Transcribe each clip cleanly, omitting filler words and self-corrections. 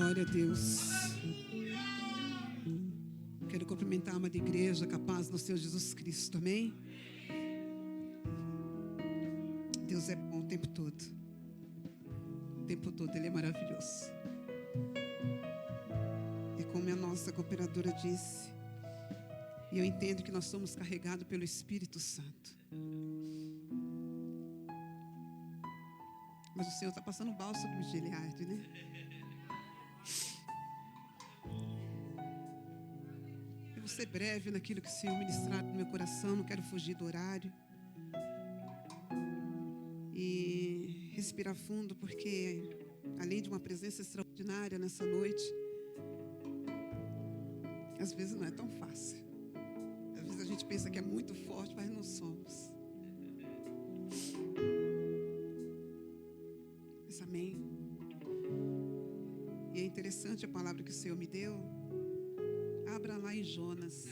Glória a Deus. Quero cumprimentar a amada igreja, com a paz do Senhor Jesus Cristo, amém? Deus é bom o tempo todo. O tempo todo Ele é maravilhoso. E como a nossa cooperadora disse, e eu entendo que nós somos carregados pelo Espírito Santo. Mas o Senhor está passando bálsamo de Gileade, né? Eu vou ser breve naquilo que o Senhor ministrar no meu coração, não quero fugir do horário. E respirar fundo, porque além de uma presença extraordinária nessa noite, às vezes não é tão fácil. Às vezes a gente pensa que é muito forte, mas não somos. Mas amém. E é interessante a palavra que o Senhor me deu. Abra lá em Jonas.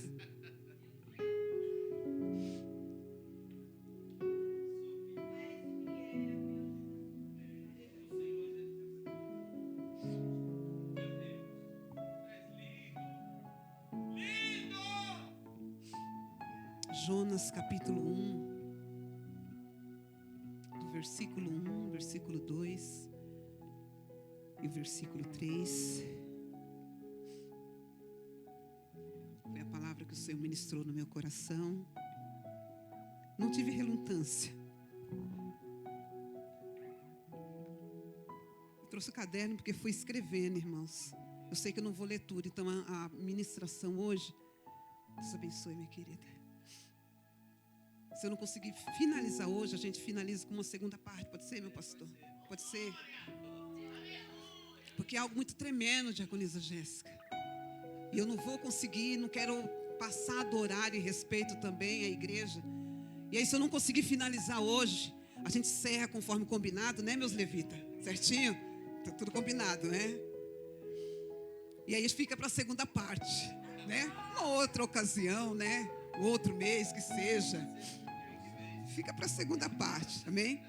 Jonas capítulo 1, do versículo 1, versículo 2 e versículo 3. Foi a palavra que o Senhor ministrou no meu coração. Não tive relutância. Eu trouxe o caderno porque fui escrevendo, irmãos. Eu sei que eu não vou ler tudo, então a ministração hoje, Deus abençoe, minha querida. Se eu não conseguir finalizar hoje, a gente finaliza com uma segunda parte. Pode ser, meu pastor? Pode ser? Porque é algo muito tremendo, diaconisa Jéssica. E eu não vou conseguir, não quero passar do horário em respeito também à igreja. E aí, se eu não conseguir finalizar hoje, a gente encerra conforme combinado, né, meus levitas? Certinho? Tá tudo combinado, né? E aí fica para a segunda parte, né? Uma outra ocasião, né? Outro mês que seja. Fica para a segunda parte, amém?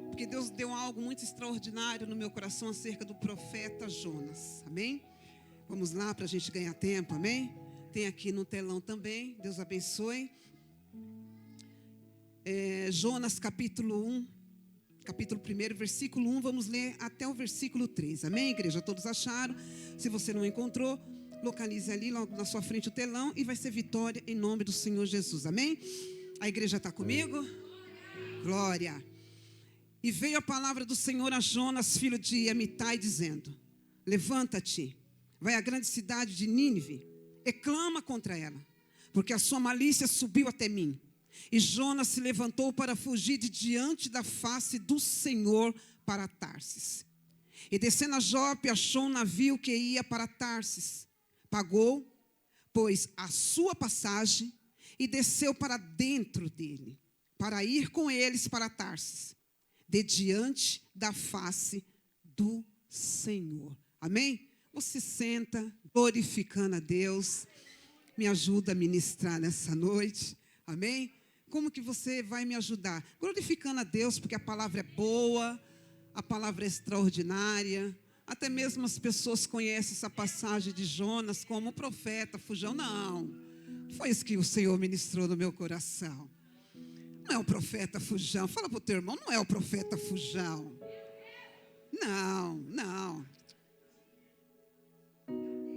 Porque Deus deu algo muito extraordinário no meu coração acerca do profeta Jonas, amém? Vamos lá para a gente ganhar tempo, amém? Tem aqui no telão também, Deus abençoe. Jonas capítulo 1, capítulo 1, versículo 1, vamos ler até o versículo 3, amém, igreja? Todos acharam? Se você não encontrou, localize ali logo na sua frente o telão e vai ser vitória em nome do Senhor Jesus, amém? A igreja está comigo? Glória. E veio a palavra do Senhor a Jonas, filho de Amitai, dizendo: levanta-te, vai à grande cidade de Nínive, e clama contra ela, porque a sua malícia subiu até mim. E Jonas se levantou para fugir de diante da face do Senhor para Tarsis. E descendo a Jope, achou um navio que ia para Tarsis. Pagou, pois, a sua passagem e desceu para dentro dele, para ir com eles para Tarsis, de diante da face do Senhor. Amém? Você senta, glorificando a Deus. Me ajuda a ministrar nessa noite. Amém? Como que você vai me ajudar? Glorificando a Deus, porque a palavra é boa, a palavra é extraordinária. Até mesmo as pessoas conhecem essa passagem de Jonas como profeta fujão. Não. Foi isso que o Senhor ministrou no meu coração. Não é o profeta fujão. Fala para o teu irmão, não é o profeta fujão. Não.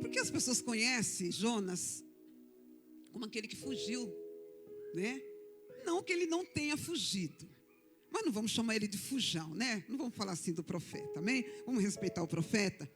Porque as pessoas conhecem Jonas como aquele que fugiu, né? Não que ele não tenha fugido. Mas não vamos chamar ele de fujão, né? Não vamos falar assim do profeta, amém? Vamos respeitar o profeta.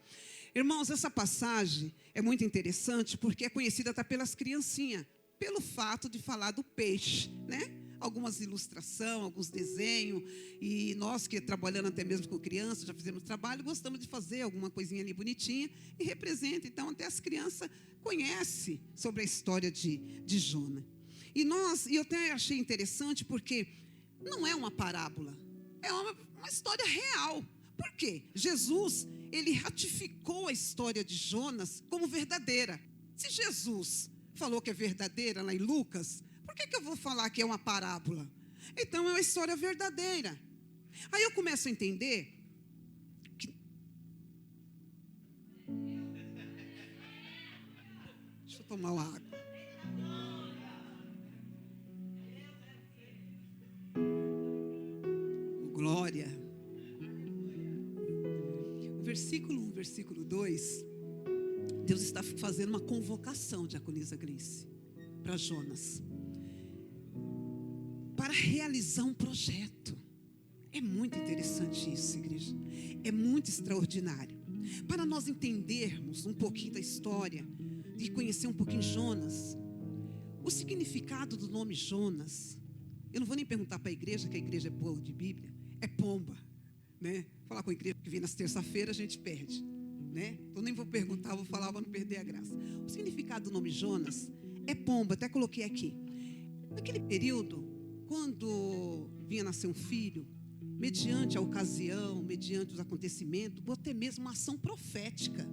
Irmãos, essa passagem é muito interessante porque é conhecida até pelas criancinhas, pelo fato de falar do peixe, né? Algumas ilustrações, alguns desenhos, e nós que trabalhando até mesmo com crianças, já fizemos trabalho, gostamos de fazer alguma coisinha ali bonitinha e representa, então até as crianças conhecem sobre a história de Jonas. E eu até achei interessante porque não é uma parábola, é uma história real. Por quê? Jesus, ele ratificou a história de Jonas como verdadeira. Se Jesus falou que é verdadeira lá em Lucas, por que eu vou falar que é uma parábola? Então é uma história verdadeira. Aí eu começo a entender que Deixa eu tomar uma água. Glória. O versículo 1, versículo 2, Deus está fazendo uma convocação, diaconisa Gleice, para Jonas, para realizar um projeto. É muito interessante isso, igreja. É muito extraordinário. Para nós entendermos um pouquinho da história e conhecer um pouquinho Jonas, o significado do nome Jonas, eu não vou nem perguntar para a igreja, que a igreja é boa de Bíblia, é pomba, né? Falar com a igreja que vem nas terça-feiras a gente perde, né? Então nem vou perguntar, vou falar para não perder a graça. O significado do nome Jonas é pomba, até coloquei aqui. Naquele período, quando vinha nascer um filho, mediante a ocasião, mediante os acontecimentos, ou até mesmo uma ação profética,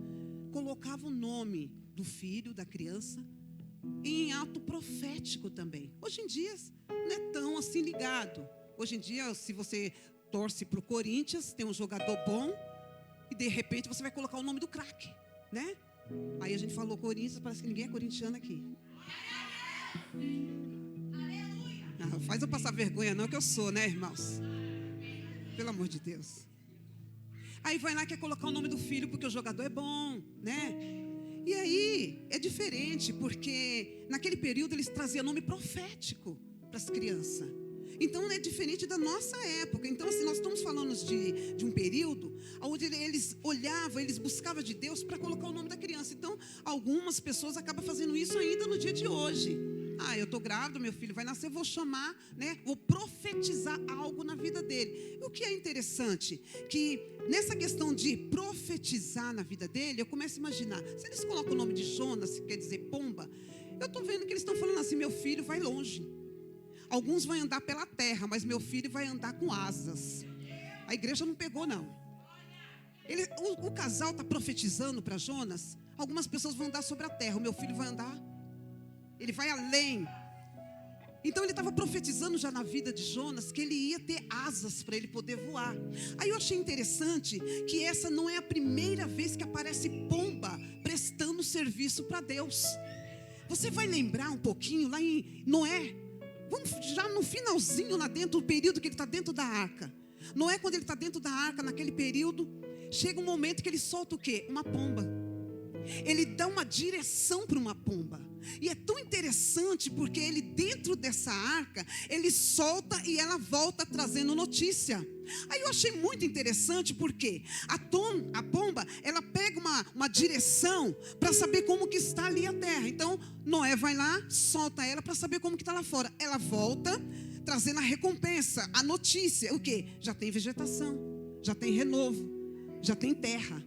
colocava o nome do filho, da criança, em ato profético também. Hoje em dia, não é tão assim ligado. Hoje em dia, se você torce para o Corinthians, tem um jogador bom, e de repente você vai colocar o nome do craque, né? Aí a gente falou Corinthians, parece que ninguém é corintiano aqui. Não faz eu passar vergonha não, que eu sou, né, irmãos? Pelo amor de Deus. Aí vai lá, quer colocar o nome do filho porque o jogador é bom, né? E aí é diferente, porque naquele período eles traziam nome profético para as crianças. Então é diferente da nossa época. Então assim, nós estamos falando de um período onde eles olhavam, eles buscavam de Deus para colocar o nome da criança. Então algumas pessoas acabam fazendo isso ainda no dia de hoje. Ah, eu estou grávida, meu filho vai nascer, vou chamar, né? Vou profetizar algo na vida dele. E o que é interessante, que nessa questão de profetizar na vida dele, eu começo a imaginar, se eles colocam o nome de Jonas, quer dizer pomba, eu estou vendo que eles estão falando assim, meu filho vai longe. Alguns vão andar pela terra, mas meu filho vai andar com asas. A igreja não pegou não. O casal está profetizando para Jonas, algumas pessoas vão andar sobre a terra, o meu filho vai andar, ele vai além. Então ele estava profetizando já na vida de Jonas que ele ia ter asas para ele poder voar. Aí eu achei interessante que essa não é a primeira vez que aparece pomba prestando serviço para Deus. Você vai lembrar um pouquinho lá em Noé, vamos já no finalzinho lá dentro do período que ele está dentro da arca. Noé, quando ele está dentro da arca, naquele período, chega um momento que ele solta o quê? Uma pomba. Ele dá uma direção para uma pomba. E é tão interessante porque ele dentro dessa arca, ele solta e ela volta trazendo notícia. Aí eu achei muito interessante porque a pomba, ela pega uma direção para saber como que está ali a terra. Então Noé vai lá, solta ela para saber como que está lá fora. Ela volta trazendo a recompensa, a notícia. O quê? Já tem vegetação, já tem renovo, já tem terra.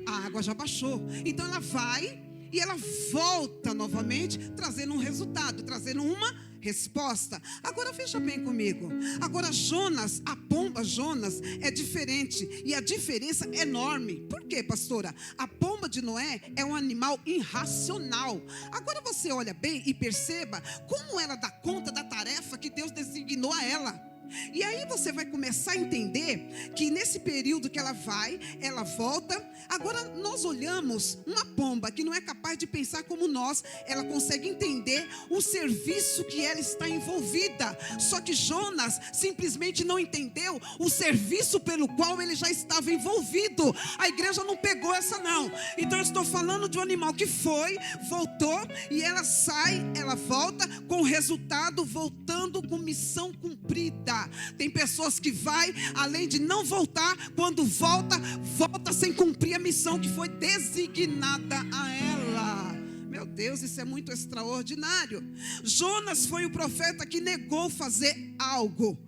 A água já baixou. Então ela vai e ela volta novamente, trazendo um resultado, trazendo uma resposta. Agora veja bem comigo. Agora Jonas, a pomba Jonas é diferente. E a diferença é enorme. Por quê, pastora? A pomba de Noé é um animal irracional. Agora você olha bem e perceba como ela dá conta da tarefa que Deus designou a ela. E aí você vai começar a entender que nesse período que ela vai, ela volta. Agora nós olhamos uma pomba que não é capaz de pensar como nós. Ela consegue entender o serviço que ela está envolvida. Só que Jonas simplesmente não entendeu o serviço pelo qual ele já estava envolvido. A igreja não pegou essa não. Então eu estou falando de um animal que foi, voltou, e ela sai, ela volta com resultado, voltando com missão cumprida. Tem pessoas que vai, além de não voltar, quando volta sem cumprir a missão que foi designada a ela. Meu Deus, isso é muito extraordinário. Jonas foi o profeta que negou fazer algo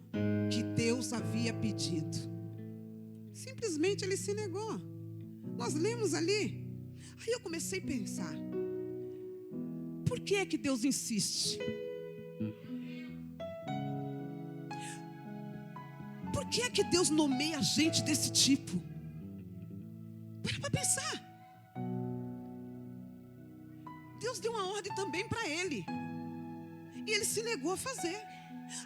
que Deus havia pedido. Simplesmente ele se negou. Nós lemos ali. Aí eu comecei a pensar, por que é que Deus insiste? Por que é que Deus nomeia gente desse tipo? Para pensar. Deus deu uma ordem também para ele. E ele se negou a fazer.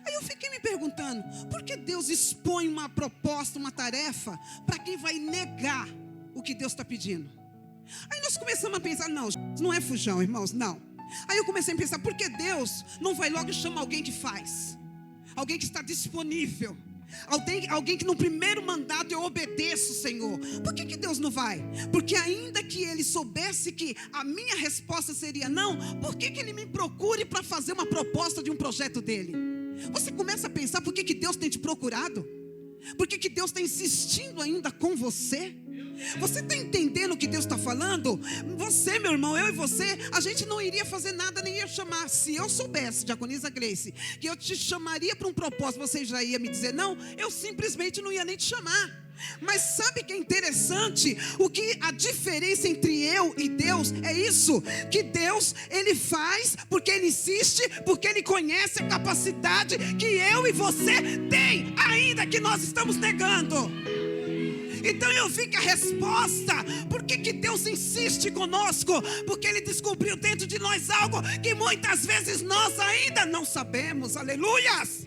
Aí eu fiquei me perguntando, por que Deus expõe uma proposta, uma tarefa, para quem vai negar o que Deus está pedindo? Aí nós começamos a pensar, não é fujão, irmãos, não. Aí eu comecei a pensar, por que Deus não vai logo chamar alguém que faz? Alguém que está disponível. Alguém que no primeiro mandato eu obedeço, Senhor. Por que Deus não vai? Porque ainda que Ele soubesse que a minha resposta seria não, por que Ele me procure para fazer uma proposta de um projeto dEle? Você começa a pensar, por que Deus tem te procurado? Por que Deus está insistindo ainda com você? Você está entendendo o que Deus está falando? Você, meu irmão, eu e você, a gente não iria fazer nada, nem ia chamar. Se eu soubesse, diaconisa Grace, que eu te chamaria para um propósito, você já ia me dizer não, eu simplesmente não ia nem te chamar. Mas sabe que é interessante? A diferença entre eu e Deus é isso, que Deus, Ele faz porque Ele insiste, porque Ele conhece a capacidade que eu e você tem, ainda que nós estamos negando. Então eu vi que a resposta, por que Deus insiste conosco? Porque Ele descobriu dentro de nós algo que muitas vezes nós ainda não sabemos, aleluias!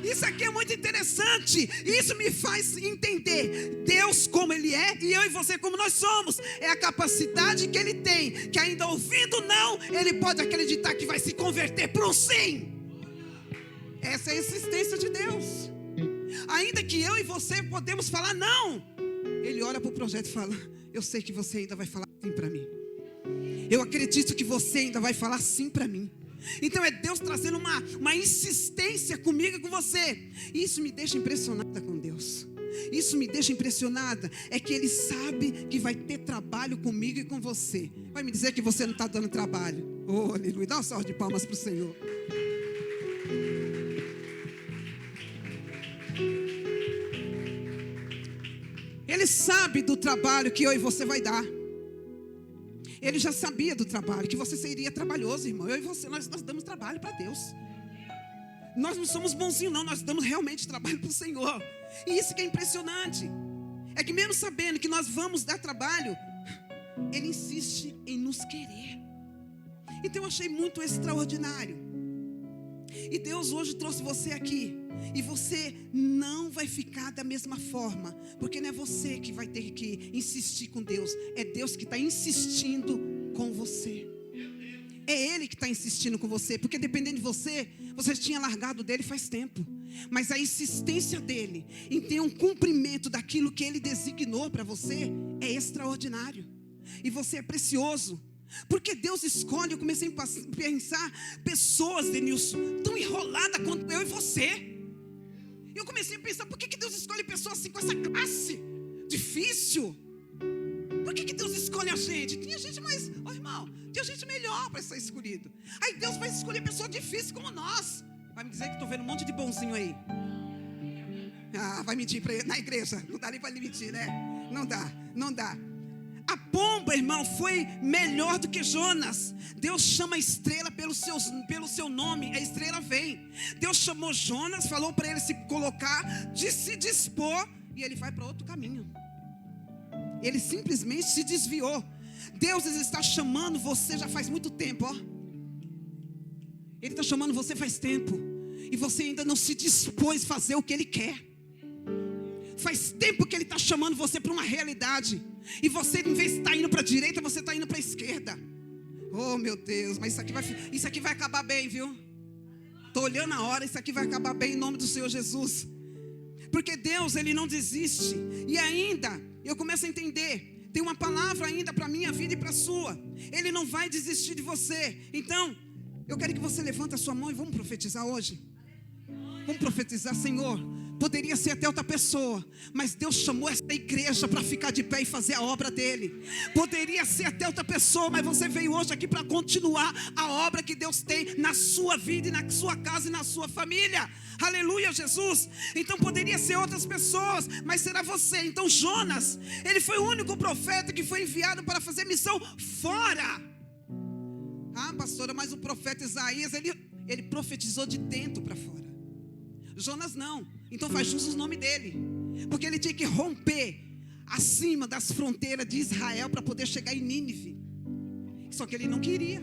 Isso aqui é muito interessante, isso me faz entender Deus como Ele é e eu e você como nós somos. É a capacidade que Ele tem, que ainda ouvindo não, Ele pode acreditar que vai se converter para um sim. Essa é a existência de Deus. Ainda que eu e você podemos falar não, Ele olha para o projeto e fala, eu sei que você ainda vai falar sim para mim. Eu acredito que você ainda vai falar sim para mim. Então é Deus trazendo uma insistência comigo e com você. Isso me deixa impressionada com Deus. Isso me deixa impressionada. É que Ele sabe que vai ter trabalho comigo e com você. Vai me dizer que você não está dando trabalho? Oh, aleluia, dá uma salva de palmas para o Senhor. Ele sabe do trabalho que eu e você vai dar. Ele já sabia do trabalho, que você seria trabalhoso, irmão. Eu e você, nós damos trabalho para Deus. Nós não somos bonzinhos não, nós damos realmente trabalho para o Senhor. E isso que é impressionante. É que mesmo sabendo que nós vamos dar trabalho, Ele insiste em nos querer. Então eu achei muito extraordinário. E Deus hoje trouxe você aqui. E você não vai ficar da mesma forma, porque não é você que vai ter que insistir com Deus, é Deus que está insistindo com você. É Ele que está insistindo com você, porque dependendo de você, você tinha largado dele faz tempo. Mas a insistência dele em ter um cumprimento daquilo que Ele designou para você é extraordinário. E você é precioso. Porque Deus escolhe, eu comecei a pensar, pessoas, Denilson, tão enroladas quanto eu e você. Eu comecei a pensar, por que Deus escolhe pessoas assim com essa classe difícil? Por que Deus escolhe a gente? Tinha gente mais, irmão, tinha gente melhor para ser escolhido. Aí Deus vai escolher pessoas difíceis como nós. Vai me dizer que estou vendo um monte de bonzinho aí. Vai mentir na igreja, não dá nem para mentir, né? Não dá. A pomba, irmão, foi melhor do que Jonas. Deus chama a estrela pelo seu nome. A estrela vem. Deus chamou Jonas, falou para ele se colocar, de se dispor, e ele vai para outro caminho. Ele simplesmente se desviou. Deus está chamando você já faz muito tempo, Ele está chamando você faz tempo, e você ainda não se dispôs a fazer o que Ele quer. Faz tempo que Ele está chamando você para uma realidade, e você, em vez de estar indo para a direita, você está indo para a esquerda. Oh meu Deus, mas isso aqui vai acabar bem, viu? Estou olhando a hora, isso aqui vai acabar bem em nome do Senhor Jesus. Porque Deus, Ele não desiste. E ainda, eu começo a entender, tem uma palavra ainda para a minha vida e para a sua. Ele não vai desistir de você. Então, eu quero que você levante a sua mão e vamos profetizar hoje. Vamos profetizar, Senhor. Poderia ser até outra pessoa, mas Deus chamou essa igreja para ficar de pé e fazer a obra dele. Poderia ser até outra pessoa, mas você veio hoje aqui para continuar a obra que Deus tem na sua vida, e na sua casa e na sua família. Aleluia, Jesus. Então poderia ser outras pessoas, mas será você. Então Jonas, ele foi o único profeta que foi enviado para fazer missão fora. Pastora, mas o profeta Isaías, ele profetizou de dentro para fora. Jonas não. Então faz jus o nome dele, porque ele tinha que romper acima das fronteiras de Israel para poder chegar em Nínive. Só que ele não queria.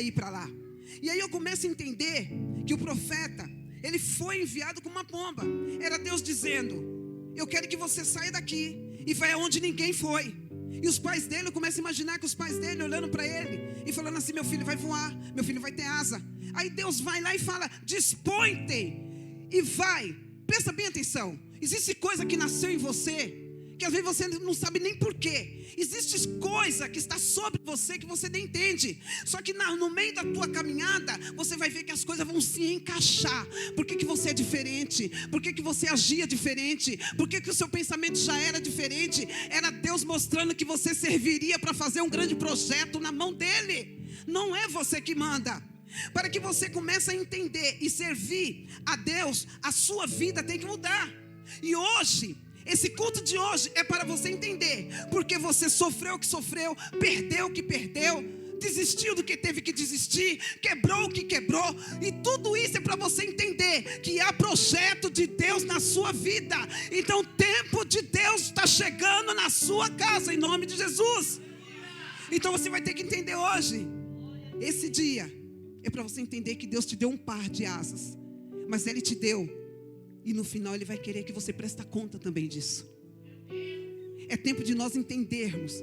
Ir para lá. E aí eu começo a entender que o profeta, ele foi enviado com uma pomba. Era Deus dizendo: eu quero que você saia daqui e vai aonde ninguém foi. E os pais dele, eu começo a imaginar que os pais dele olhando para ele e falando assim: meu filho vai voar, meu filho vai ter asa. Aí Deus vai lá e fala: dispõe-te e vai. Presta bem atenção. Existe coisa que nasceu em você que às vezes você não sabe nem porquê. Existe coisa que está sobre você que você nem entende. Só que no meio da tua caminhada você vai ver que as coisas vão se encaixar. Por que você é diferente? Por que você agia diferente? Por que o seu pensamento já era diferente? Era Deus mostrando que você serviria para fazer um grande projeto na mão dele. Não é você que manda. Para que você comece a entender e servir a Deus, a sua vida tem que mudar. E hoje, esse culto de hoje é para você entender porque você sofreu o que sofreu, perdeu o que perdeu, desistiu do que teve que desistir, quebrou o que quebrou. E tudo isso é para você entender que há projeto de Deus na sua vida. Então o tempo de Deus está chegando na sua casa, em nome de Jesus. Então você vai ter que entender hoje, esse dia é para você entender que Deus te deu um par de asas, mas Ele te deu, e no final Ele vai querer que você preste conta também disso. É tempo de nós entendermos.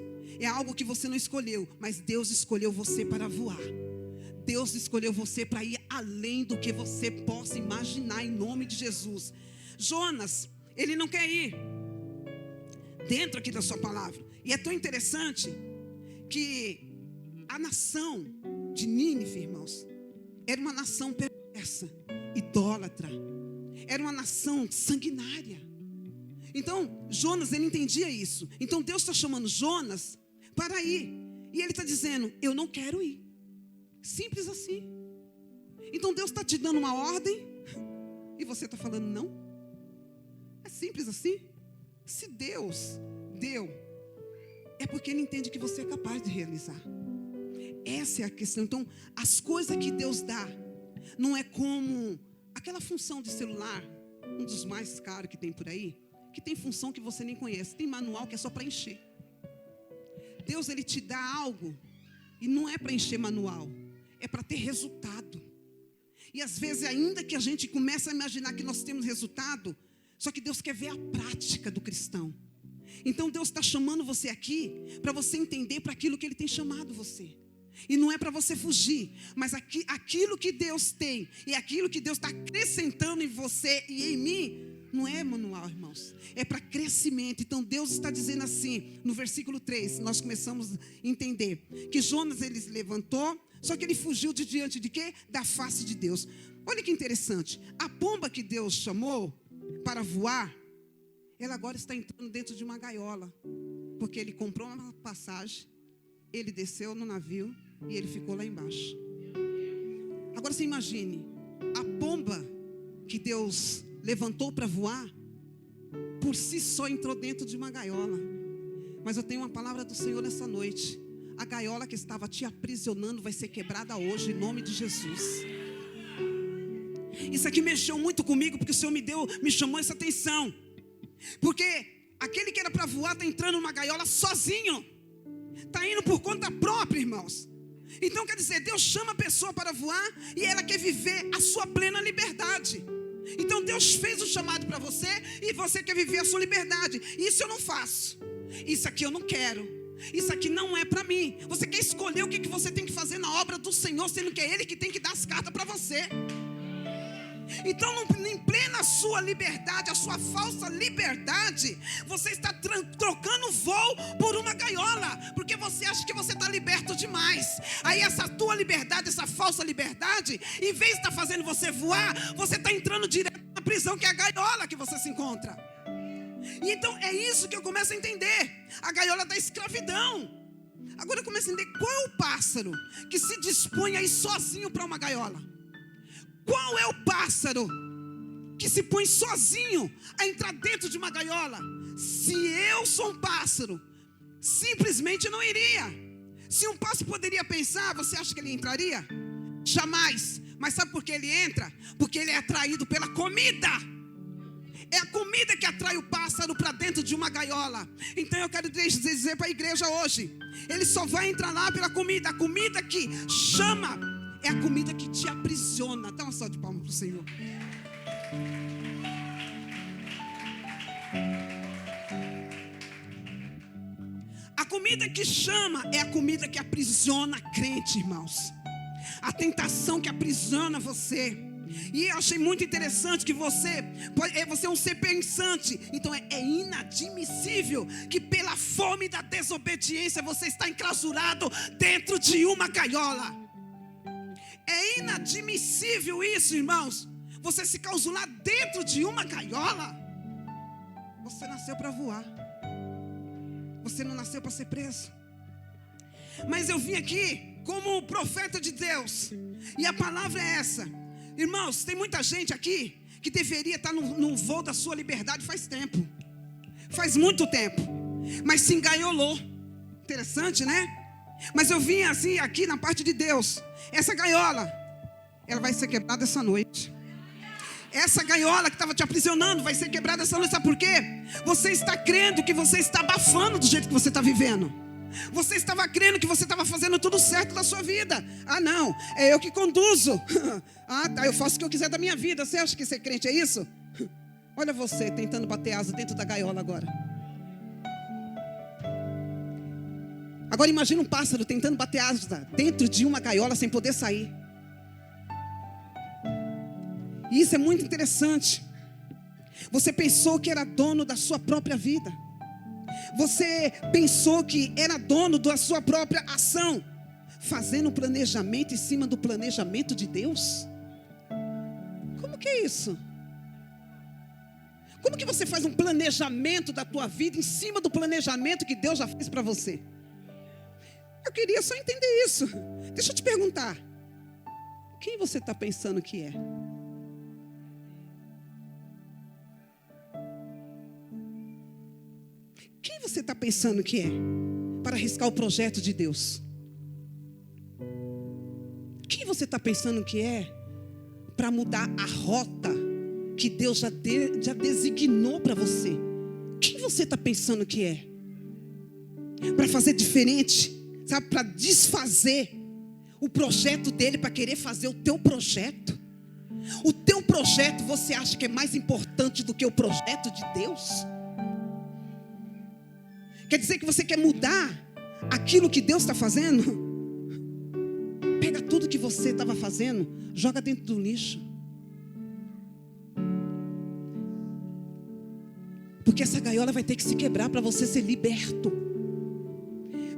É algo que você não escolheu, mas Deus escolheu você para voar. Deus escolheu você para ir além do que você possa imaginar, em nome de Jesus. Jonas, ele não quer ir dentro aqui da sua palavra. E é tão interessante que a nação de Nínive, irmãos, era uma nação perversa, idólatra. Era uma nação sanguinária. Então Jonas, ele entendia isso. Então Deus está chamando Jonas para ir. E ele está dizendo: eu não quero ir. Simples assim. Então Deus está te dando uma ordem e você está falando não. É simples assim. Se Deus deu, é porque Ele entende que você é capaz de realizar. Essa é a questão. Então as coisas que Deus dá não é como aquela função de celular, um dos mais caros que tem por aí, que tem função que você nem conhece, tem manual que é só para encher. Deus, Ele te dá algo e não é para encher manual, é para ter resultado. E às vezes, ainda que a gente comece a imaginar que nós temos resultado, só que Deus quer ver a prática do cristão. Então Deus está chamando você aqui para você entender para aquilo que Ele tem chamado você. E não é para você fugir, mas aquilo que Deus tem e aquilo que Deus está acrescentando em você e em mim, não é manual, irmãos, é para crescimento. Então Deus está dizendo assim, no versículo 3, nós começamos a entender que Jonas, ele se levantou, só que ele fugiu de diante de quê? Da face de Deus. Olha que interessante, a pomba que Deus chamou para voar, ela agora está entrando dentro de uma gaiola, porque ele comprou uma passagem, ele desceu no navio e ele ficou lá embaixo. Agora você imagine, a pomba que Deus levantou para voar, por si só entrou dentro de uma gaiola. Mas eu tenho uma palavra do Senhor nessa noite. A gaiola que estava te aprisionando vai ser quebrada hoje, em nome de Jesus. Isso aqui mexeu muito comigo, porque o Senhor me chamou essa atenção. Porque aquele que era para voar está entrando numa gaiola sozinho. Está indo por conta própria, irmãos. Então quer dizer, Deus chama a pessoa para voar e ela quer viver a sua plena liberdade. Então Deus fez o chamado para você e você quer viver a sua liberdade. Isso eu não faço, isso aqui eu não quero, isso aqui não é para mim. Você quer escolher o que você tem que fazer na obra do Senhor, sendo que é Ele que tem que dar as cartas para você. Então, em plena sua liberdade, a sua falsa liberdade, você está trocando voo por uma gaiola, porque você acha que você está liberto demais. Aí essa tua liberdade, essa falsa liberdade, em vez de estar fazendo você voar, você está entrando direto na prisão, que é a gaiola que você se encontra. E então é isso que eu começo a entender, a gaiola da escravidão. Agora eu começo a entender qual é o pássaro que se dispõe a ir sozinho para uma gaiola. Qual é o pássaro que se põe sozinho a entrar dentro de uma gaiola? Se eu sou um pássaro, simplesmente não iria. Se um pássaro poderia pensar, você acha que ele entraria? Jamais. Mas sabe por que ele entra? Porque ele é atraído pela comida. É a comida que atrai o pássaro para dentro de uma gaiola. Então eu quero dizer para a igreja hoje, ele só vai entrar lá pela comida. A comida que chama é a comida que te aprisiona. Dá uma salva de palmas para o Senhor. A comida que chama é a comida que aprisiona a crente, irmãos. A tentação que aprisiona você. E eu achei muito interessante que você é um ser pensante. Então é inadmissível que pela fome da desobediência você está enclausurado dentro de uma gaiola. É inadmissível isso, irmãos. Você se clausurar dentro de uma gaiola. Você nasceu para voar. Você não nasceu para ser preso. Mas eu vim aqui como profeta de Deus. E a palavra é essa. Irmãos, tem muita gente aqui que deveria estar no voo da sua liberdade faz tempo. Faz muito tempo. Mas se engaiolou. Interessante, né? Mas eu vim assim aqui na parte de Deus. Essa gaiola, ela vai ser quebrada essa noite. Essa gaiola que estava te aprisionando vai ser quebrada essa noite. Sabe por quê? Você está crendo que você está abafando do jeito que você está vivendo. Você estava crendo que você estava fazendo tudo certo da sua vida. Ah, não, é eu que conduzo. Ah, tá, eu faço o que eu quiser da minha vida. Você acha que ser crente é isso? Olha você tentando bater asa dentro da gaiola agora. Agora imagina um pássaro tentando bater asa dentro de uma gaiola sem poder sair. E isso é muito interessante. Você pensou que era dono da sua própria vida. Você pensou que era dono da sua própria ação, fazendo um planejamento em cima do planejamento de Deus? Como que é isso? Como que você faz um planejamento da tua vida em cima do planejamento que Deus já fez para você? Eu queria só entender isso. Deixa eu te perguntar. Quem você está pensando que é? Quem você está pensando que é para arriscar o projeto de Deus? Quem você está pensando que é para mudar a rota que Deus já designou para você? Quem você está pensando que é? Para fazer diferente, sabe? Para desfazer o projeto dele, para querer fazer o teu projeto. O teu projeto você acha que é mais importante do que o projeto de Deus? Quer dizer que você quer mudar aquilo que Deus está fazendo? Pega tudo que você estava fazendo, joga dentro do lixo. Porque essa gaiola vai ter que se quebrar para você ser liberto.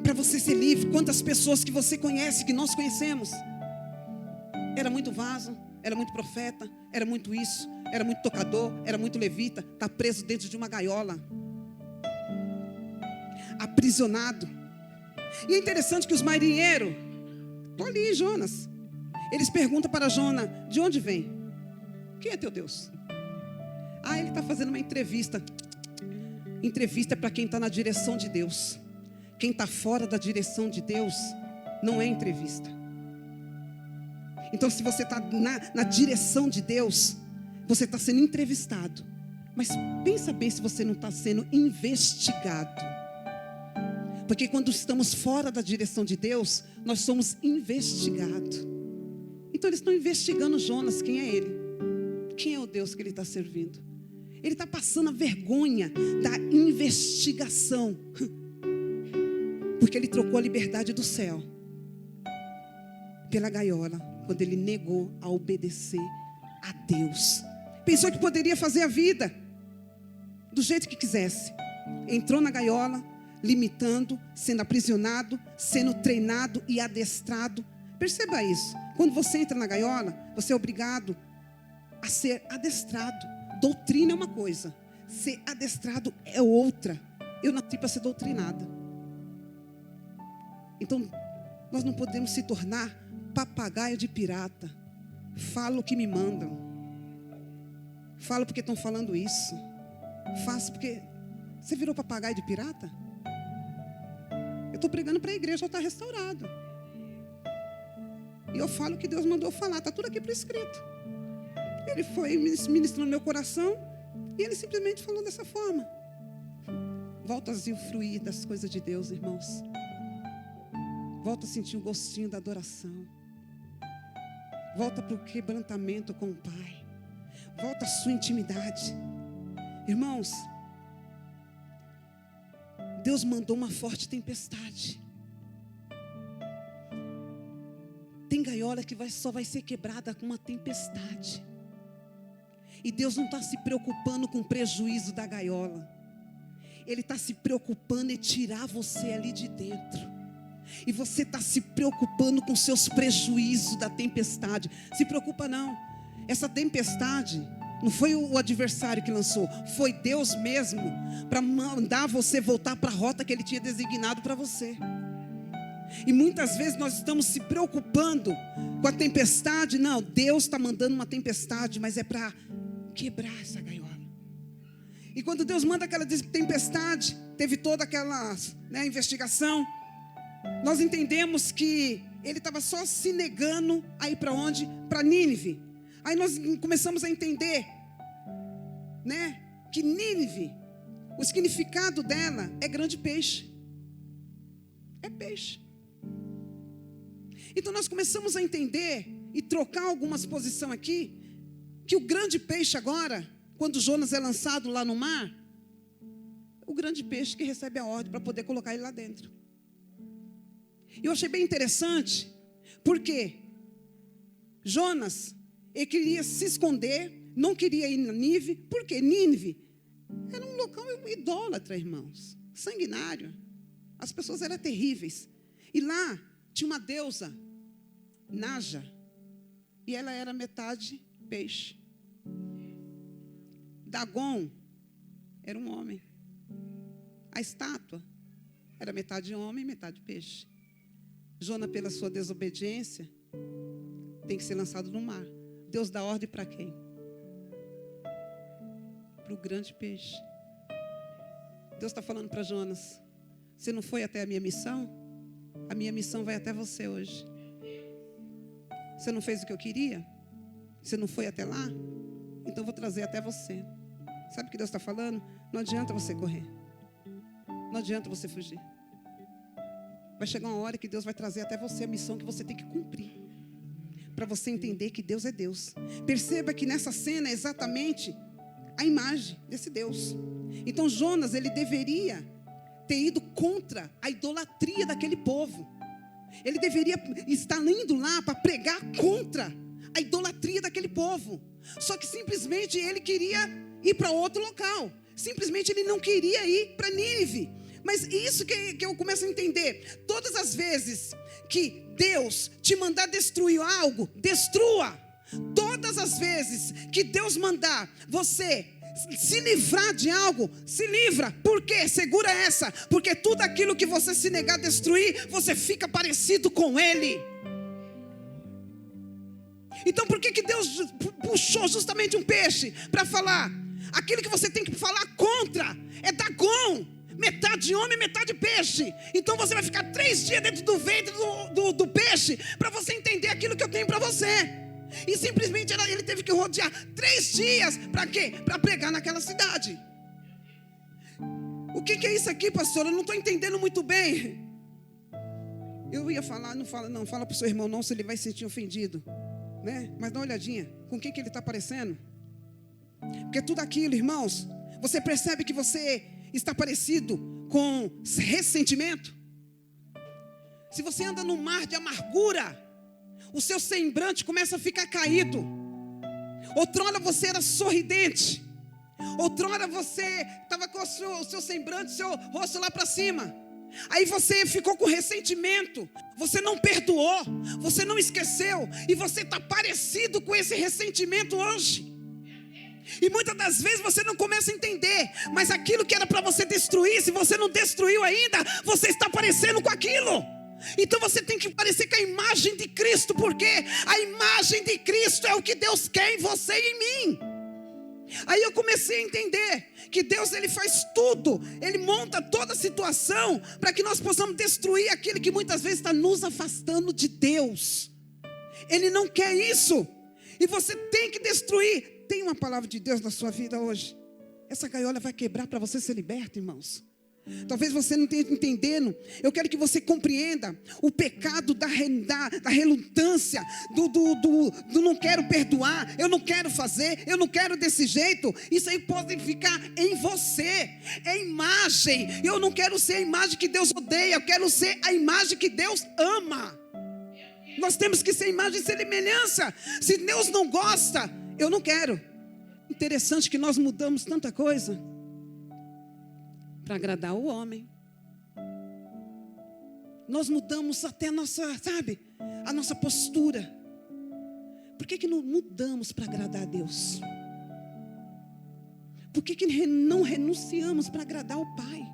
Para você ser livre. Quantas pessoas que você conhece, que nós conhecemos, era muito vaso, era muito profeta, era muito isso, era muito tocador, era muito levita, está preso dentro de uma gaiola, aprisionado. E é interessante que os marinheiros, estou ali, Jonas, eles perguntam para Jonas: de onde vem? Quem é teu Deus? Ah, ele está fazendo uma entrevista. Entrevista é para quem está na direção de Deus. Quem está fora da direção de Deus não é entrevista. Então, se você está na direção de Deus, você está sendo entrevistado. Mas pensa bem se você não está sendo investigado. Porque quando estamos fora da direção de Deus, nós somos investigados. Então eles estão investigando Jonas. Quem é ele? Quem é o Deus que ele está servindo? Ele está passando a vergonha da investigação. Porque ele trocou a liberdade do céu pela gaiola, quando ele negou a obedecer a Deus. Pensou que poderia fazer a vida do jeito que quisesse. Entrou na gaiola, limitando, sendo aprisionado, sendo treinado e adestrado. Perceba isso. Quando você entra na gaiola, você é obrigado a ser adestrado. Doutrina é uma coisa, ser adestrado é outra. Eu nasci para ser doutrinada. Então, nós não podemos se tornar papagaio de pirata. Falo o que me mandam. Falo porque estão falando isso. Faço porque... Você virou papagaio de pirata? Eu estou pregando para a igreja, já está restaurado. E eu falo o que Deus mandou falar. Está tudo aqui por escrito. Ele foi ministrando no meu coração e ele simplesmente falou dessa forma. Volta a usufruir das coisas de Deus, irmãos. Volta a sentir o gostinho da adoração. Volta para o quebrantamento com o Pai. Volta à sua intimidade. Irmãos, Deus mandou uma forte tempestade. Tem gaiola que só vai ser quebrada com uma tempestade. E Deus não está se preocupando com o prejuízo da gaiola. Ele está se preocupando em tirar você ali de dentro. E você está se preocupando com seus prejuízos da tempestade. Se preocupa não. Essa tempestade não foi o adversário que lançou, foi Deus mesmo, para mandar você voltar para a rota que Ele tinha designado para você. E muitas vezes nós estamos se preocupando com a tempestade. Não, Deus está mandando uma tempestade, mas é para quebrar essa gaiola. E quando Deus manda aquela tempestade, teve toda aquela investigação, nós entendemos que Ele estava só se negando a ir para onde? Para Nínive. Aí nós começamos a entender, que Nínive, o significado dela é grande peixe. É peixe. Então nós começamos a entender e trocar algumas posições aqui, que o grande peixe agora, quando Jonas é lançado lá no mar, o grande peixe que recebe a ordem para poder colocar ele lá dentro. E eu achei bem interessante, porque Jonas, ele queria se esconder, não queria ir a Nínive, porque Nínive era um local idólatra, irmãos, sanguinário. As pessoas eram terríveis. E lá tinha uma deusa, Naja, e ela era metade peixe. Dagon era um homem. A estátua era metade homem, metade peixe. Jonas, pela sua desobediência, tem que ser lançado no mar. Deus dá ordem para quem? Para o grande peixe. Deus está falando para Jonas: você não foi até a minha missão? A minha missão vai até você hoje. Você não fez o que eu queria? Você não foi até lá? Então eu vou trazer até você. Sabe o que Deus está falando? Não adianta você correr. Não adianta você fugir. Vai chegar uma hora que Deus vai trazer até você a missão que você tem que cumprir, para você entender que Deus é Deus. Perceba que nessa cena é exatamente a imagem desse Deus. Então Jonas, ele deveria ter ido contra a idolatria daquele povo. Ele deveria estar indo lá para pregar contra a idolatria daquele povo. Só que simplesmente ele queria ir para outro local. Simplesmente ele não queria ir para Nínive. Mas isso que eu começo a entender. Todas as vezes que Deus te mandar destruir algo, destrua. Todas as vezes que Deus mandar você se livrar de algo, se livra. Por quê? Segura essa. Porque tudo aquilo que você se negar a destruir, você fica parecido com Ele. Então por que Deus puxou justamente um peixe para falar? Aquilo que você tem que falar contra é Dagon. Metade homem, metade peixe. Então você vai ficar 3 dias dentro do ventre do peixe, para você entender aquilo que eu tenho para você. E simplesmente ele teve que rodear 3 dias. Para quê? Para pregar naquela cidade. O que é isso aqui, pastor? Eu não estou entendendo muito bem. Eu ia falar, não fala para o seu irmão não, se ele vai se sentir ofendido, Mas dá uma olhadinha, com quem que ele está parecendo? Porque tudo aquilo, irmãos, você percebe que você está parecido com ressentimento? Se você anda no mar de amargura, o seu semblante começa a ficar caído. Outrora você era sorridente. Outrora você estava com o seu semblante, o seu rosto lá para cima. Aí você ficou com ressentimento. Você não perdoou, você não esqueceu. E você está parecido com esse ressentimento hoje. E muitas das vezes você não começa a entender. Mas aquilo que era para você destruir, se você não destruiu ainda, você está parecendo com aquilo. Então você tem que parecer com a imagem de Cristo. Porque a imagem de Cristo é o que Deus quer em você e em mim. Aí eu comecei a entender que Deus, Ele faz tudo. Ele monta toda a situação para que nós possamos destruir aquilo que muitas vezes está nos afastando de Deus. Ele não quer isso. E você tem que destruir. Tem uma palavra de Deus na sua vida hoje. Essa gaiola vai quebrar para você ser liberto, irmãos. Talvez você não esteja entendendo. Eu quero que você compreenda o pecado da relutância, do não quero perdoar, eu não quero fazer, eu não quero desse jeito. Isso aí pode ficar em você. É imagem. Eu não quero ser a imagem que Deus odeia, eu quero ser a imagem que Deus ama. Nós temos que ser imagem e semelhança. Se Deus não gosta, eu não quero. Interessante que nós mudamos tanta coisa para agradar o homem. Nós mudamos até a nossa, sabe, a nossa postura. Por que não mudamos para agradar a Deus? Por que não renunciamos para agradar o Pai?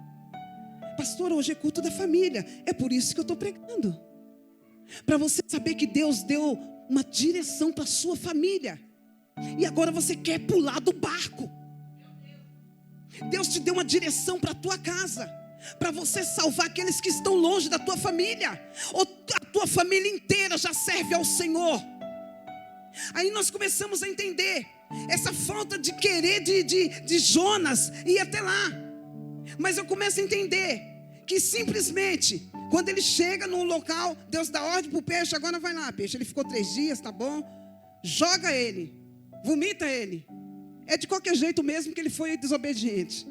Pastor, hoje é culto da família. É por isso que eu estou pregando. Para você saber que Deus deu uma direção para a sua família. E agora você quer pular do barco. Deus te deu uma direção para a tua casa, para você salvar aqueles que estão longe da tua família, ou a tua família inteira já serve ao Senhor. Aí nós começamos a entender essa falta de querer de Jonas ir até lá. Mas eu começo a entender que simplesmente quando ele chega num local, Deus dá ordem para o peixe: agora vai lá, peixe. Ele ficou 3 dias, tá bom? Joga ele, vomita ele. É de qualquer jeito mesmo que ele foi desobediente.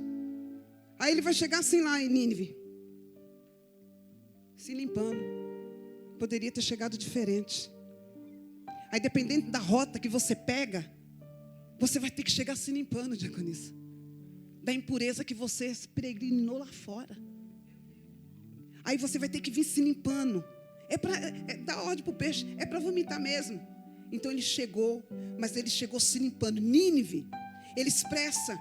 Aí ele vai chegar assim lá em Nínive, se limpando. Poderia ter chegado diferente. Aí dependendo da rota que você pega, você vai ter que chegar se limpando, diaconisa, da impureza que você peregrinou lá fora. Aí você vai ter que vir se limpando. Dá ordem para o peixe, é para vomitar mesmo. Então ele chegou, mas ele chegou se limpando. Nínive, ele expressa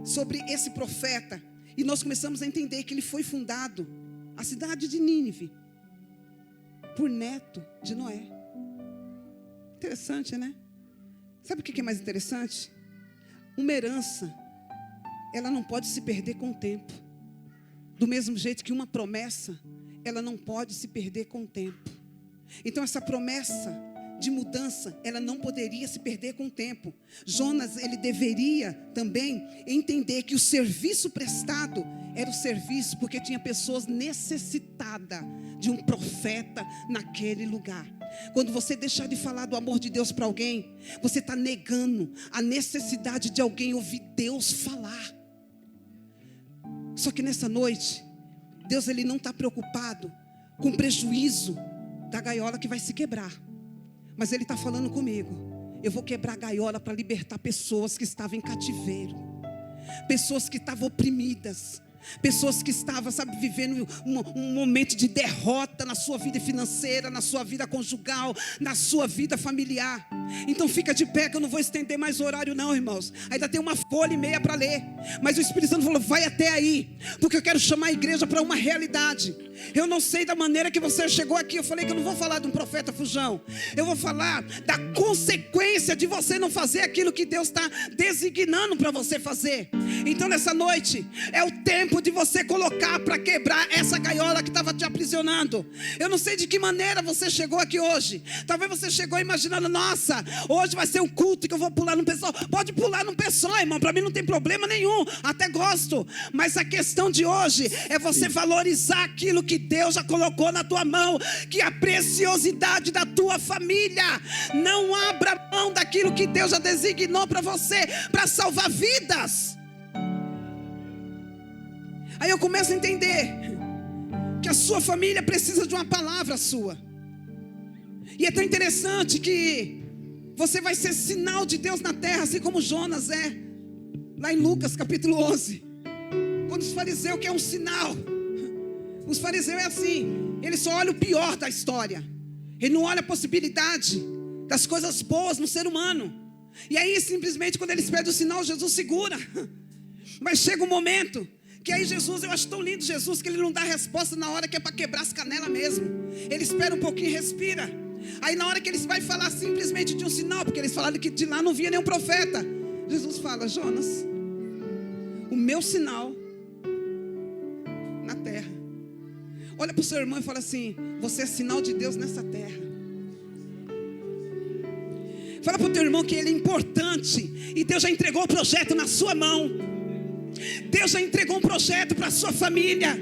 sobre esse profeta, e nós começamos a entender que ele foi fundado, a cidade de Nínive, por neto de Noé. Interessante, né? Sabe o que é mais interessante? Uma herança, ela não pode se perder com o tempo. Do mesmo jeito que uma promessa, ela não pode se perder com o tempo. Então essa promessa de mudança, ela não poderia se perder com o tempo. Jonas, ele deveria também entender que o serviço prestado era o serviço porque tinha pessoas necessitadas de um profeta naquele lugar. Quando você deixar de falar do amor de Deus para alguém, você está negando a necessidade de alguém ouvir Deus falar. Só que nessa noite, Deus, ele não está preocupado com o prejuízo da gaiola que vai se quebrar. Mas ele está falando comigo: eu vou quebrar a gaiola para libertar pessoas que estavam em cativeiro, pessoas que estavam oprimidas, pessoas que estavam, sabe, vivendo um momento de derrota na sua vida financeira, na sua vida conjugal, na sua vida familiar. Então fica de pé, que eu não vou estender mais o horário não, irmãos. Ainda tem 1h30 para ler. Mas o Espírito Santo falou: vai até aí, porque eu quero chamar a igreja para uma realidade. Eu não sei da maneira que você chegou aqui. Eu falei que eu não vou falar de um profeta fujão. Eu vou falar da consequência de você não fazer aquilo que Deus está designando para você fazer. Então nessa noite é o tempo de você colocar para quebrar essa gaiola que estava te aprisionando. Eu não sei de que maneira você chegou aqui hoje. Talvez você chegou imaginando: nossa, hoje vai ser um culto que eu vou pular num pessoal. Pode pular num pessoal, irmão, para mim não tem problema nenhum, até gosto. Mas a questão de hoje é você valorizar aquilo que Deus já colocou na tua mão, que é a preciosidade da tua família. Não abra mão daquilo que Deus já designou para você, para salvar vidas. Aí eu começo a entender que a sua família precisa de uma palavra sua. E é tão interessante que você vai ser sinal de Deus na terra, assim como Jonas é, lá em Lucas capítulo 11. Quando os fariseus querem um sinal, os fariseus é assim, eles só olham o pior da história. Ele não olha a possibilidade das coisas boas no ser humano. E aí simplesmente quando eles pedem o sinal, Jesus segura. Mas chega um momento que aí Jesus, eu acho tão lindo Jesus, que ele não dá resposta na hora que é para quebrar as canelas mesmo. Ele espera um pouquinho e respira. Aí na hora que eles vai falar simplesmente de um sinal, porque eles falaram que de lá não via nenhum profeta, Jesus fala: Jonas, o meu sinal na terra. Olha para o seu irmão e fala assim: você é sinal de Deus nessa terra. Fala para o teu irmão que ele é importante e Deus já entregou o projeto na sua mão. Deus já entregou um projeto para a sua família.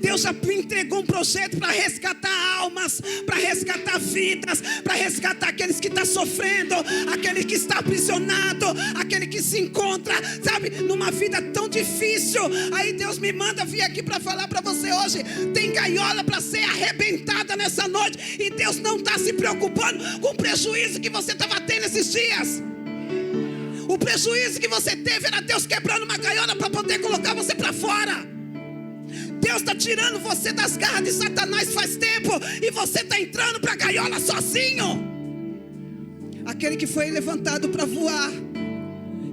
Deus já entregou um projeto para resgatar almas, para resgatar vidas, para resgatar aqueles que estão sofrendo, aquele que está aprisionado, aquele que se encontra, sabe, numa vida tão difícil. Aí Deus me manda vir aqui para falar para você hoje: tem gaiola para ser arrebentada nessa noite. E Deus não está se preocupando com o prejuízo que você estava tendo esses dias. O prejuízo que você teve era Deus quebrando uma gaiola para poder colocar você para fora. Deus está tirando você das garras de Satanás faz tempo, e você está entrando para a gaiola sozinho. Aquele que foi levantado para voar,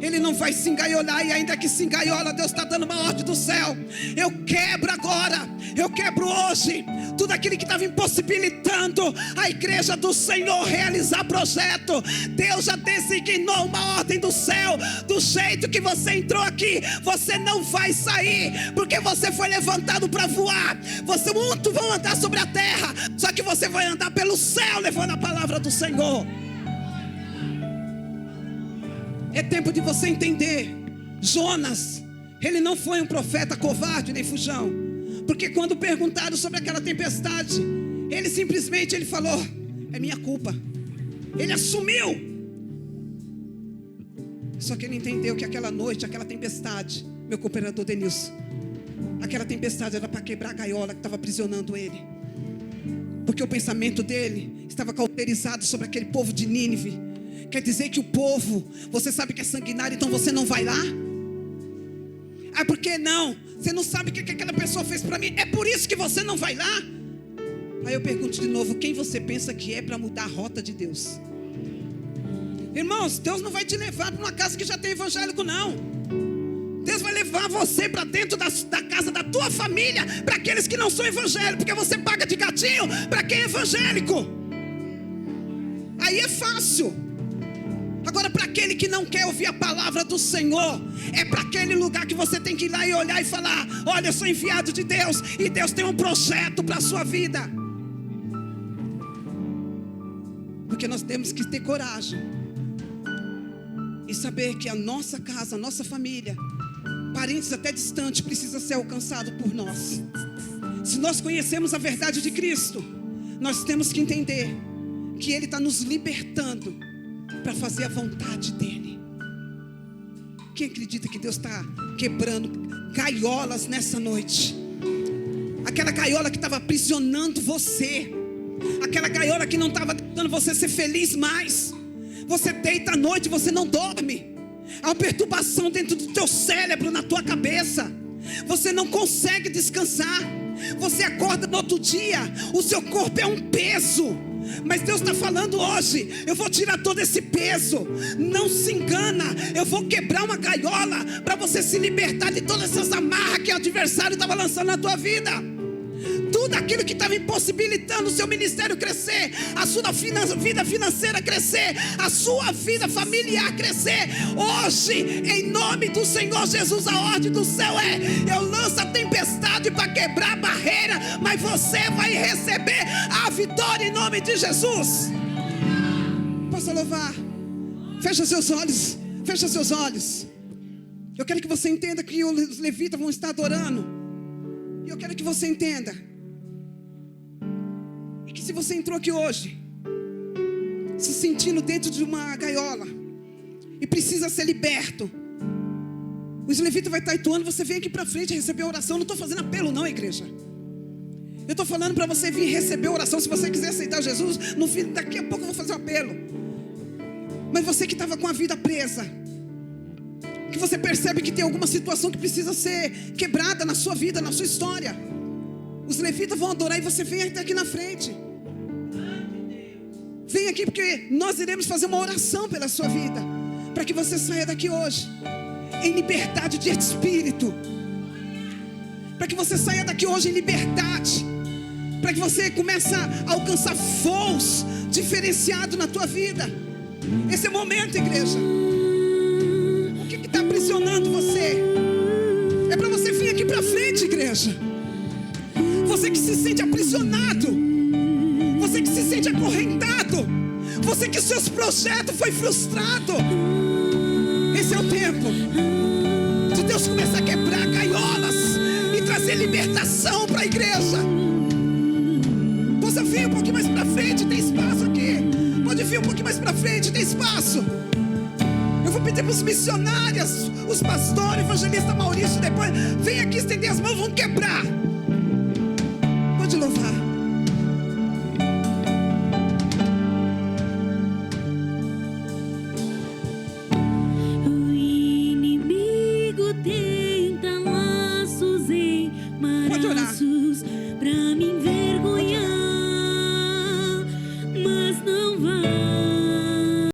ele não vai se engaiolar. E ainda que se engaiola, Deus está dando uma ordem do céu: eu quebro agora, eu quebro hoje tudo aquilo que estava impossibilitando a igreja do Senhor realizar projeto. Deus já designou uma ordem do céu. Do jeito que você entrou aqui, você não vai sair, porque você foi levantado para voar. Você muito vão andar sobre a terra, só que você vai andar pelo céu, levando a palavra do Senhor. É tempo de você entender. Jonas, ele não foi um profeta covarde nem fujão, porque quando perguntaram sobre aquela tempestade, ele simplesmente falou: é minha culpa. Ele assumiu. Só que ele entendeu que aquela noite, aquela tempestade, meu cooperador Denilson, aquela tempestade era para quebrar a gaiola que estava aprisionando ele, porque o pensamento dele estava cauterizado sobre aquele povo de Nínive. Quer dizer que o povo, você sabe que é sanguinário, então você não vai lá? Ah, por que não? Você não sabe o que aquela pessoa fez para mim, é por isso que você não vai lá? Aí eu pergunto de novo: quem você pensa que é para mudar a rota de Deus? Irmãos, Deus não vai te levar para uma casa que já tem evangélico, não. Deus vai levar você para dentro da casa da tua família, para aqueles que não são evangélicos, porque você paga de gatinho para quem é evangélico. Aí é fácil. Agora, para aquele que não quer ouvir a palavra do Senhor, é para aquele lugar que você tem que ir lá e olhar e falar: olha, eu sou enviado de Deus, e Deus tem um projeto para a sua vida. Porque nós temos que ter coragem e saber que a nossa casa, a nossa família, parentes até distantes, precisa ser alcançado por nós. Se nós conhecemos a verdade de Cristo, nós temos que entender que Ele está nos libertando para fazer a vontade dEle. Quem acredita que Deus está quebrando gaiolas nessa noite? Aquela gaiola que estava aprisionando você, aquela gaiola que não estava deixando você ser feliz mais. Você deita à noite, você não dorme. Há uma perturbação dentro do teu cérebro, na tua cabeça. Você não consegue descansar. Você acorda no outro dia, o seu corpo é um peso. Mas Deus está falando hoje: eu vou tirar todo esse peso. Não se engana, eu vou quebrar uma gaiola para você se libertar de todas essas amarras que o adversário estava lançando na tua vida. Tudo aquilo que estava impossibilitando o seu ministério crescer, a sua vida financeira crescer, a sua vida familiar crescer. Hoje, em nome do Senhor Jesus, a ordem do céu é: eu lanço a tempestade para quebrar a barreira, mas você vai receber a vitória em nome de Jesus. Posso louvar? Fecha seus olhos, fecha seus olhos. Eu quero que você entenda que os levitas vão estar adorando. E eu quero que você entenda e que se você entrou aqui hoje se sentindo dentro de uma gaiola e precisa ser liberto, os levitas vão estar atuando. Você vem aqui para frente receber a oração. Eu não estou fazendo apelo não, igreja. Eu estou falando para você vir receber a oração. Se você quiser aceitar Jesus, no fim, daqui a pouco eu vou fazer um apelo. Mas você que estava com a vida presa, que você percebe que tem alguma situação que precisa ser quebrada na sua vida, na sua história, os levitas vão adorar e você vem até aqui na frente. Vem aqui, porque nós iremos fazer uma oração pela sua vida, para que você saia daqui hoje em liberdade de espírito, para que você saia daqui hoje em liberdade, para que você comece a alcançar voos diferenciados na tua vida. Esse é o momento, igreja. O que está aprisionando você? É para você vir aqui para frente, igreja. Você que se sente aprisionado, você que se sente acorrentado, você que seus projetos foi frustrado. Esse é o tempo de Deus começar a quebrar gaiolas e trazer libertação para a igreja. Possa vir um pouquinho mais para frente, tem espaço aqui. Pode vir um pouquinho mais para frente, tem espaço. Eu vou pedir para os missionários, os pastores, evangelista Maurício, depois vem aqui estender as mãos, vão quebrar. Pode louvar.